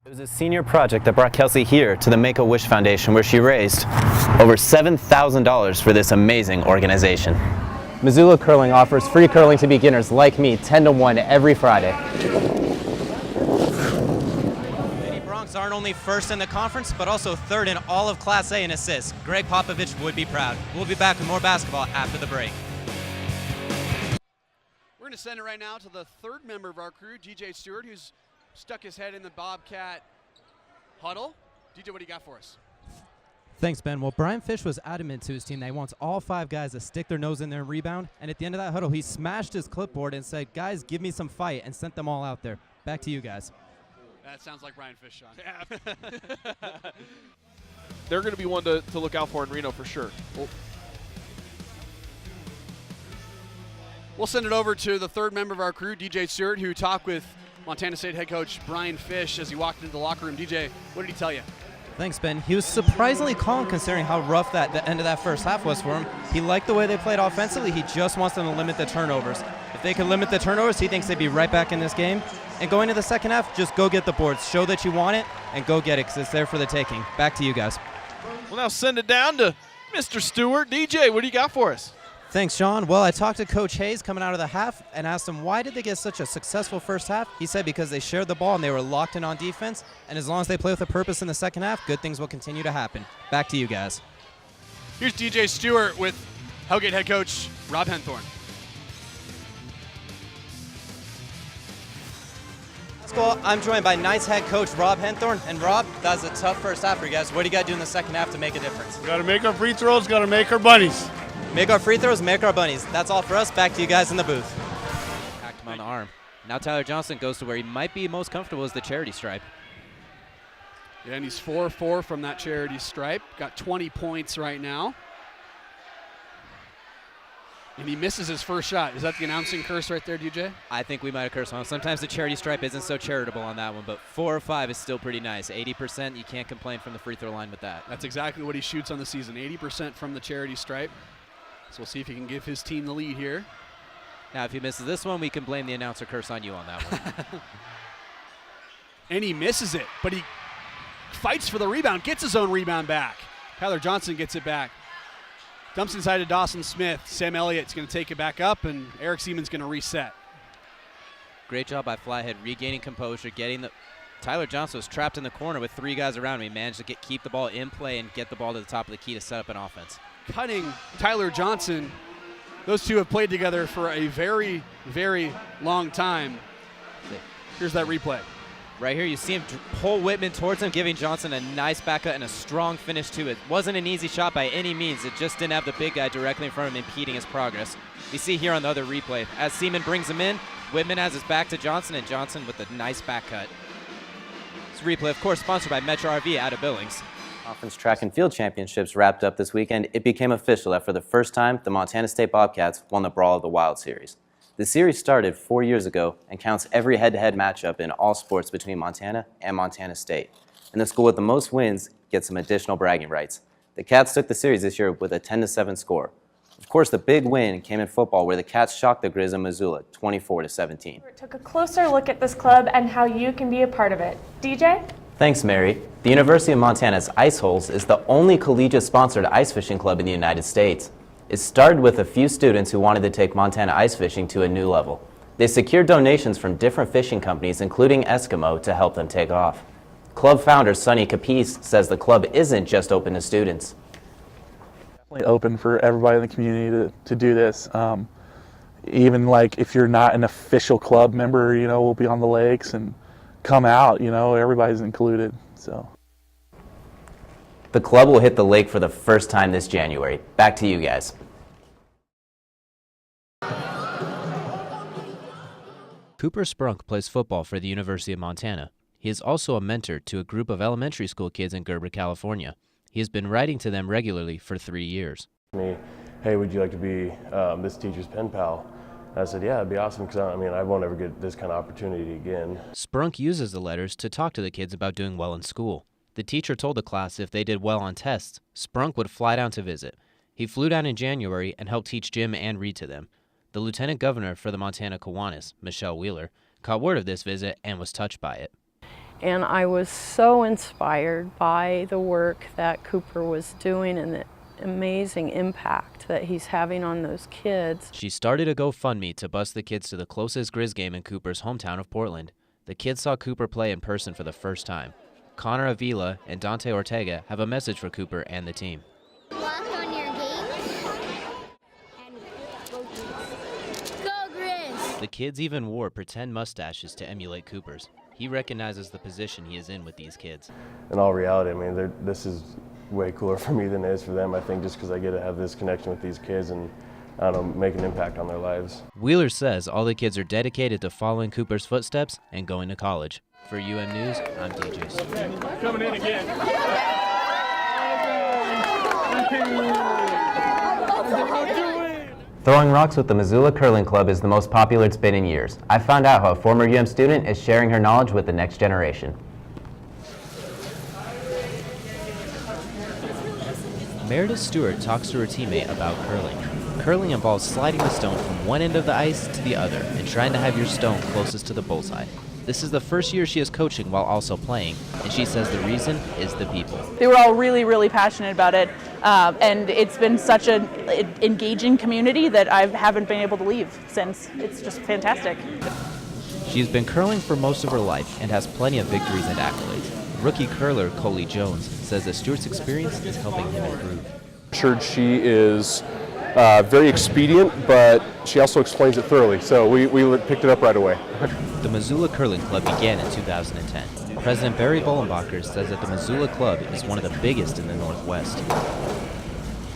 It was a senior project that brought Kelsey here to the Make-A-Wish Foundation, where she raised over $7,000 for this amazing organization. Missoula Curling offers free curling to beginners like me 10 to 1 every Friday. Lady Broncs aren't only first in the conference, but also third in all of Class A in assists. Greg Popovich would be proud. We'll be back with more basketball after the break. We're going to send it right now to the third member of our crew, DJ Stewart, who's stuck his head in the Bobcat huddle. DJ, what do you got for us? Thanks, Ben. Well, Brian Fish was adamant to his team that he wants all 5 guys to stick their nose in there and rebound. And at the end of that huddle, he smashed his clipboard and said, guys, give me some fight, and sent them all out there. Back to you guys. That sounds like Brian Fish, Sean. Yeah. They're going to be one to look out for in Reno for sure. We'll send it over to the third member of our crew, DJ Stewart, who talked with Montana State head coach Brian Fish as he walked into the locker room. DJ, what did he tell you? Thanks, Ben. He was surprisingly calm considering how rough the end of that first half was for him. He liked the way they played offensively. He just wants them to limit the turnovers. If they can limit the turnovers, he thinks they'd be right back in this game. And going to the second half, just go get the boards. Show that you want it and go get it because it's there for the taking. Back to you guys. We'll now send it down to Mr. Stewart. DJ, what do you got for us? Thanks, Sean. Well, I talked to Coach Hayes coming out of the half and asked him why did they get such a successful first half. He said because they shared the ball and they were locked in on defense, and as long as they play with a purpose in the second half, good things will continue to happen. Back to you guys. Here's DJ Stewart with Hellgate head coach Rob Henthorn. I'm joined by Knights head coach Rob Henthorn. And Rob, that was a tough first half for you guys. What do you got to do in the second half to make a difference? Got to make our free throws, got to make our bunnies. Make our free throws, make our bunnies. That's all for us. Back to you guys in the booth. Hacked him on the arm. Now Tyler Johnson goes to where he might be most comfortable, is the charity stripe. Yeah, and he's 4-4 from that charity stripe. Got 20 points right now. And he misses his first shot. Is that the announcing curse right there, DJ? I think we might have cursed on him. Sometimes the charity stripe isn't so charitable on that one, but 4 or 5 is still pretty nice. 80%, you can't complain from the free throw line with that. That's exactly what he shoots on the season, 80% from the charity stripe. So we'll see if he can give his team the lead here. Now, if he misses this one, we can blame the announcer curse on you on that one. And he misses it, but he fights for the rebound, gets his own rebound back. Tyler Johnson gets it back. Dumps inside to Dawson Smith. Sam Elliott's going to take it back up, and Eric Seaman's going to reset. Great job by Flathead regaining composure, getting the... Tyler Johnson was trapped in the corner with 3 guys around him. He managed to keep the ball in play and get the ball to the top of the key to set up an offense. Cutting Tyler Johnson. Those two have played together for a very, very long time. Here's that replay. Right here, you see him pull Whitman towards him, giving Johnson a nice back cut and a strong finish to it. Wasn't an easy shot by any means. It just didn't have the big guy directly in front of him impeding his progress. We see here on the other replay, as Seaman brings him in, Whitman has his back to Johnson, and Johnson with a nice back cut. This replay, of course, sponsored by Metro RV out of Billings. Conference track and field championships wrapped up this weekend. It became official that for the first time, the Montana State Bobcats won the Brawl of the Wild series. The series started 4 years ago and counts every head-to-head matchup in all sports between Montana and Montana State. And the school with the most wins gets some additional bragging rights. The Cats took the series this year with a 10-7 score. Of course, the big win came in football, where the Cats shocked the Grizz of Missoula 24-17. We took a closer look at this club and how you can be a part of it. DJ? Thanks, Mary. The University of Montana's Ice Holes is the only collegiate-sponsored ice fishing club in the United States. It started with a few students who wanted to take Montana ice fishing to a new level. They secured donations from different fishing companies, including Eskimo, to help them take off. Club founder Sonny Capice says the club isn't just open to students. Definitely open for everybody in the community to do this. Even like if you're not an official club member, you know, we'll be on the lakes and come out, you know, everybody's included, so. The club will hit the lake for the first time this January. Back to you guys. Cooper Sprunk plays football for the University of Montana. He is also a mentor to a group of elementary school kids in Gerber, California. He has been writing to them regularly for 3 years. Hey, would you like to be this teacher's pen pal? And I said, yeah, it'd be awesome, because I mean, I won't ever get this kind of opportunity again. Sprunk uses the letters to talk to the kids about doing well in school. The teacher told the class if they did well on tests, Sprunk would fly down to visit. He flew down in January and helped teach Jim and read to them. The lieutenant governor for the Montana Kiwanis, Michelle Wheeler, caught word of this visit and was touched by it. And I was so inspired by the work that Cooper was doing and the amazing impact that he's having on those kids. She started a GoFundMe to bus the kids to the closest Grizz game in Cooper's hometown of Portland. The kids saw Cooper play in person for the first time. Connor Avila and Dante Ortega have a message for Cooper and the team. Walk on your games and go Grizz. Go Grizz! The kids even wore pretend mustaches to emulate Cooper's. He recognizes the position he is in with these kids. In all reality, I mean, this is way cooler for me than it is for them, I think, just because I get to have this connection with these kids and, I don't know, make an impact on their lives. Wheeler says all the kids are dedicated to following Cooper's footsteps and going to college. For UM News, I'm DJ Stewart. Coming in again. Throwing rocks with the Missoula Curling Club is the most popular it's been in years. I found out how a former UM student is sharing her knowledge with the next generation. Meredith Stewart talks to her teammate about curling. Curling involves sliding the stone from one end of the ice to the other and trying to have your stone closest to the bullseye. This is the first year she is coaching while also playing, and she says the reason is the people. They were all really passionate about it, and it's been such an engaging community that I haven't been able to leave since. It's just fantastic. She's been curling for most of her life and has plenty of victories and accolades. Rookie curler Coley Jones says that Stewart's experience is helping him improve. Sure, she is very expedient, but she also explains it thoroughly, so we picked it up right away. The Missoula Curling Club began in 2010. President Barry Bollenbacher says that the Missoula Club is one of the biggest in the Northwest.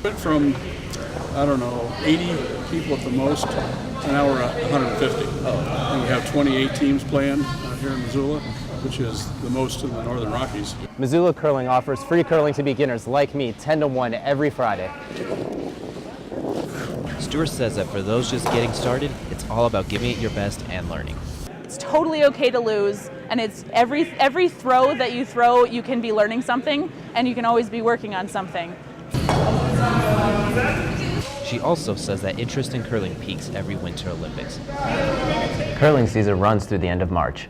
Went from, I don't know, 80 people at the most, and now we're at 150. And we have 28 teams playing here in Missoula, which is the most in the Northern Rockies. Missoula Curling offers free curling to beginners like me 10 to 1 every Friday. Stewart says that for those just getting started, it's all about giving it your best and learning. It's totally okay to lose, and it's every throw that you throw, you can be learning something, and you can always be working on something. She also says that interest in curling peaks every Winter Olympics. Curling season runs through the end of March.